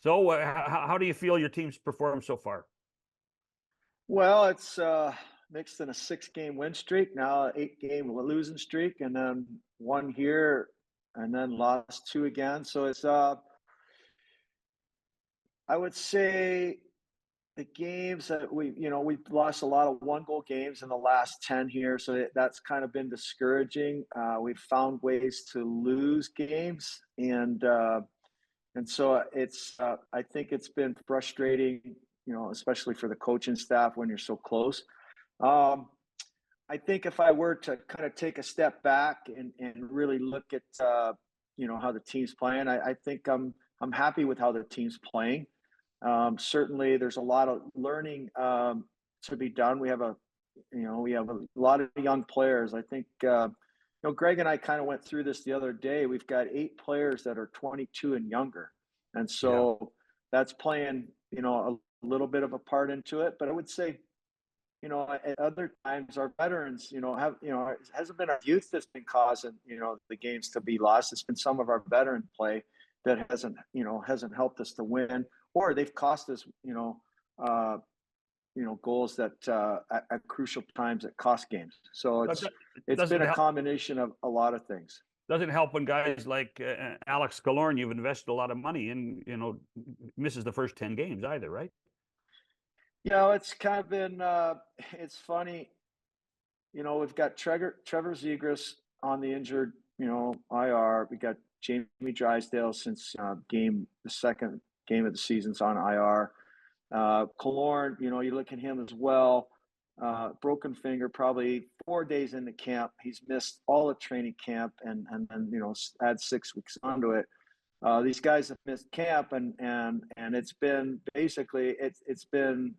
So, how do you feel your team's performed so far? Well, it's mixed in a 6-game win streak, now an 8-game losing streak, and then one here, and then lost two again. So it's I would say the games that we've lost a lot of one-goal games in the last 10 here, so that's kind of been discouraging. We've found ways to lose games, and so it's I think it's been frustrating, especially for the coaching staff when you're so close. Um, I think if I were to kind of take a step back and really look at how the team's playing, I think I'm happy with how the team's playing. Certainly, there's a lot of learning to be done. We have a lot of young players. I think Greg and I kind of went through this the other day. We've got 8 players that are 22 and younger, and Yeah. so that's playing a little bit of a part into it. But I would say at other times our veterans, it hasn't been our youth that's been causing, the games to be lost. It's been some of our veteran play that hasn't helped us to win, or they've cost us, uh, goals that at crucial times that cost games. So Does it it's been doesn't a help combination of a lot of things. doesn't help when guys like Alex Killorn, you've invested a lot of money in, misses the first 10 games either, right? It's kind of been it's funny. We've got Trevor Zegras on the injured, IR. We got Jamie Drysdale since the second game of the season's on IR. Killorn, you look at him as well. Broken finger, probably 4 days into camp. He's missed all of training camp, and then add 6 weeks onto it. These guys have missed camp, and it's been basically it's been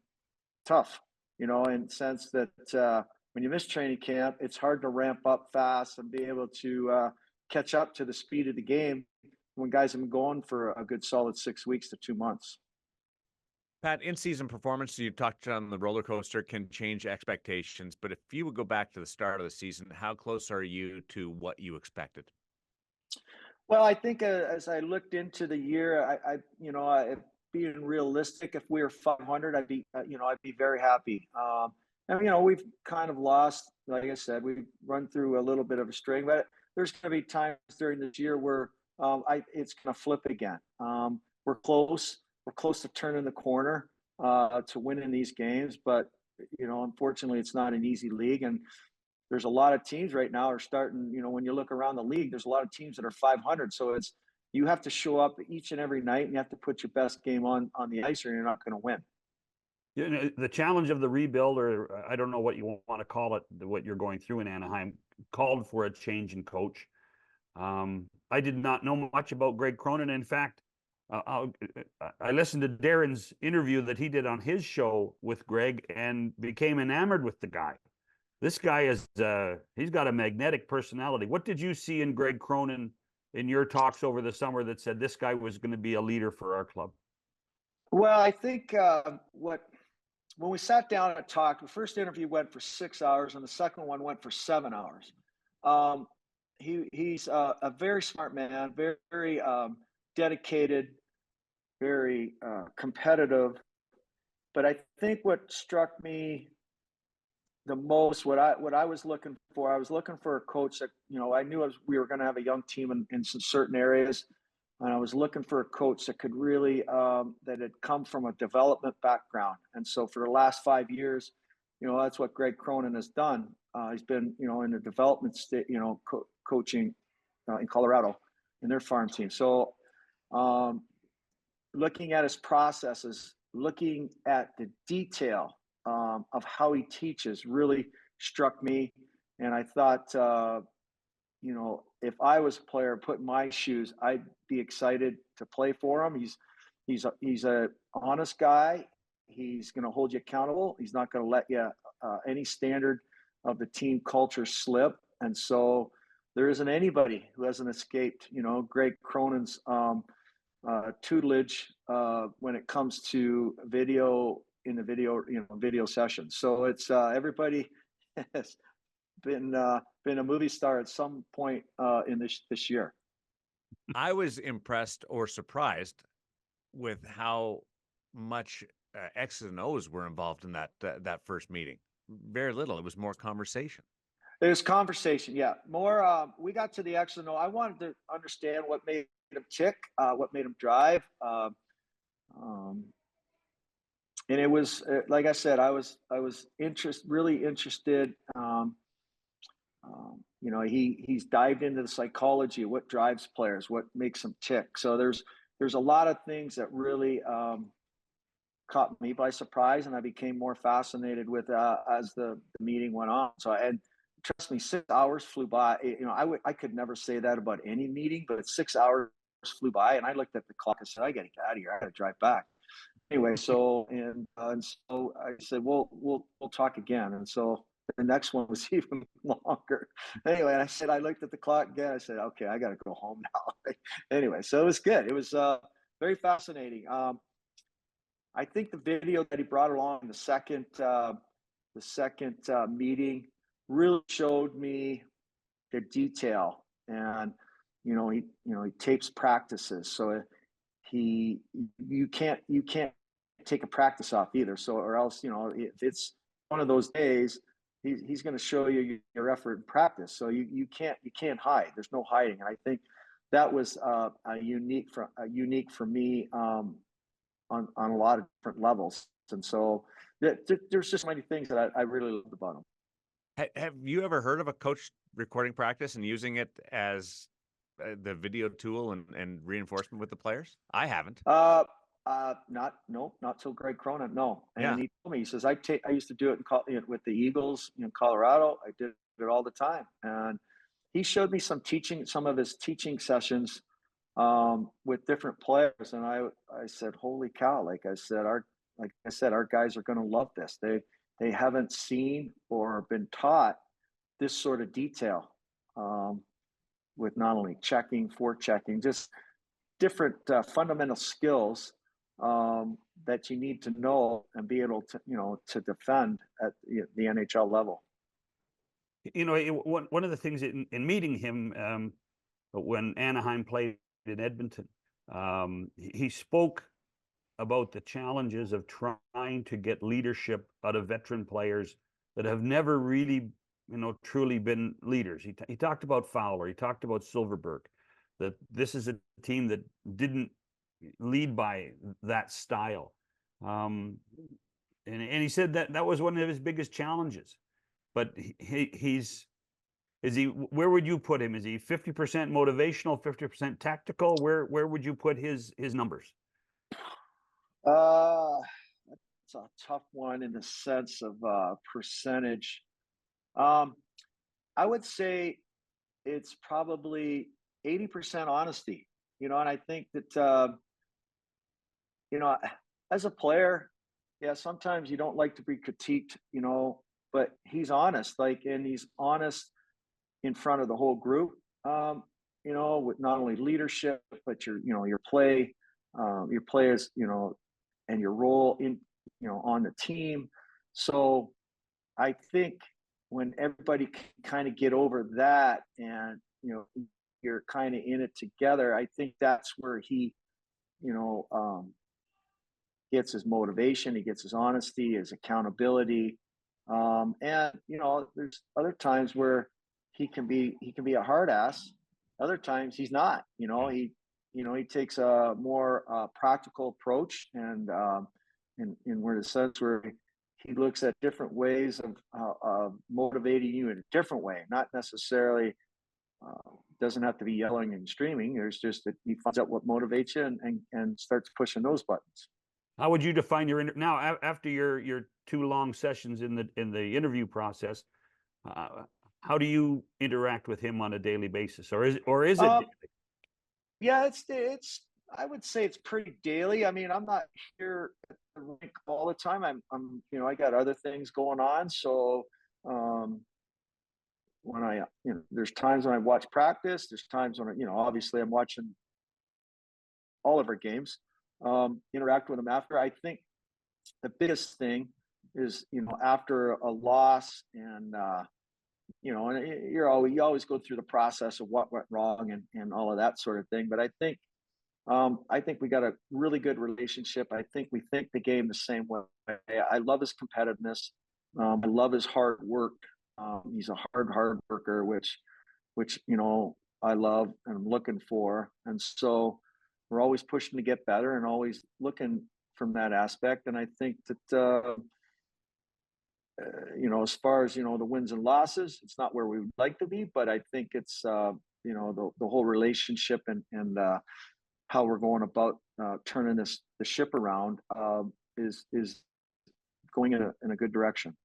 tough, in the sense that when you miss training camp, it's hard to ramp up fast and be able to catch up to the speed of the game when guys have been going for a good solid 6 weeks to 2 months. Pat, in-season performance, you touched on the roller coaster can change expectations, but if you would go back to the start of the season, how close are you to what you expected? Well, I think as I looked into the year, being realistic, if we were 500, I'd be very happy. And we've kind of lost, like I said, we've run through a little bit of a string, but there's going to be times during this year where it's going to flip again. We're close. We're close to turning the corner to winning these games, but unfortunately, it's not an easy league, and there's a lot of teams right now are starting, when you look around the league, there's a lot of teams that are 500. So you have to show up each and every night and you have to put your best game on the ice or you're not going to win. The challenge of the rebuild, or I don't know what you want to call it, what you're going through in Anaheim, called for a change in coach. I did not know much about Greg Cronin. In fact, I listened to Darren's interview that he did on his show with Greg and became enamored with the guy. This guy he's got a magnetic personality. What did you see in Greg Cronin in your talks over the summer that said this guy was going to be a leader for our club? Well, I think when we sat down and talked, the first interview went for 6 hours and the second one went for 7 hours. He's a very smart man, very, very dedicated, very competitive. But I think what struck me the most, what I was looking for, I was looking for a coach that, I knew we were going to have a young team in some certain areas. And I was looking for a coach that could really, that had come from a development background. And so for the last 5 years, that's what Greg Cronin has done. He's been, in the development state, coaching in Colorado in their farm team. So looking at his processes, looking at the detail of how he teaches really struck me. And I thought, if I was a player, put in my shoes, I'd be excited to play for him. He's a honest guy. He's going to hold you accountable. He's not going to let you any standard of the team culture slip. And so there isn't anybody who hasn't escaped, Greg Cronin's tutelage when it comes to video sessions. So it's everybody has been a movie star at some point in this year. I was impressed or surprised with how much X's and O's were involved in that first meeting. Very little. It was more conversation. There's conversation, yeah. More, we got to the X and O. I wanted to understand what made him tick, what made him drive. Um, and it was, like I said, I was really interested. You know, he's dived into the psychology of what drives players, what makes them tick. So there's a lot of things that really caught me by surprise, and I became more fascinated with as the meeting went on. So, and trust me, 6 hours flew by. You know, I could never say that about any meeting, but 6 hours flew by, and I looked at the clock and said, "I got to get out of here. I got to drive back." Anyway, so and so I said, "Well, we'll talk again." And so the next one was even longer. Anyway, and I said, I looked at the clock again. I said, "Okay, I got to go home now." Anyway, so it was good. It was very fascinating. I think the video that he brought along the second meeting really showed me the detail, and he tapes practices, so he you can't take a practice off either. So or else if it's one of those days, he's going to show you your effort in practice. So you can't hide. There's no hiding. And I think that was unique for me. On a lot of different levels. And so there's just so many things that I really loved about him. Have you ever heard of a coach recording practice and using it as the video tool and reinforcement with the players? I haven't. Not till Greg Cronin. No. Yeah. And he told me, he says, I used to do it with the Eagles in Colorado. I did it all the time. And he showed me some of his teaching sessions with different players. And I said, holy cow. Like I said, our guys are going to love this. They haven't seen or been taught this sort of detail, with not only forechecking, just different fundamental skills that you need to know and be able to, to defend at the NHL level. One of the things in meeting him, when Anaheim played in Edmonton, he spoke about the challenges of trying to get leadership out of veteran players that have never really, truly been leaders. He talked about Fowler. He talked about Silverberg, that this is a team that didn't lead by that style. And he said that was one of his biggest challenges. But where would you put him? Is he 50% motivational, 50% tactical? Where would you put his numbers? It's a tough one in the sense of percentage. I would say it's probably 80% honesty, and I think that, as a player, yeah, sometimes you don't like to be critiqued, but he's honest, and he's honest in front of the whole group, with not only leadership, but your play, your players, and your role in, on the team. So I think when everybody kind of get over that and, you're kind of in it together, I think that's where he, gets his motivation, he gets his honesty, his accountability. And, there's other times where he can be a hard ass. Other times he's not, he takes a more practical approach, and in where the sense where he looks at different ways of motivating you in a different way, not necessarily doesn't have to be yelling and screaming. There's just that he finds out what motivates you and starts pushing those buttons. How would you define now after your 2 long sessions in the interview process? How do you interact with him on a daily basis, or is it daily? Yeah, it's I would say it's pretty daily. I mean, I'm not here at the rink all the time. I'm I got other things going on. So when there's times when I watch practice, there's times when obviously I'm watching all of our games, interact with them after. I think the biggest thing is, after a loss, and and you always go through the process of what went wrong and all of that sort of thing. But I think I think we got a really good relationship. I think we think the game the same way. I love his competitiveness. I love his hard work. He's a hard worker, which I love and I'm looking for. And so we're always pushing to get better and always looking from that aspect. And I think that as far as the wins and losses, it's not where we would like to be, but I think it's the whole relationship and how we're going about turning the ship around is going in a good direction.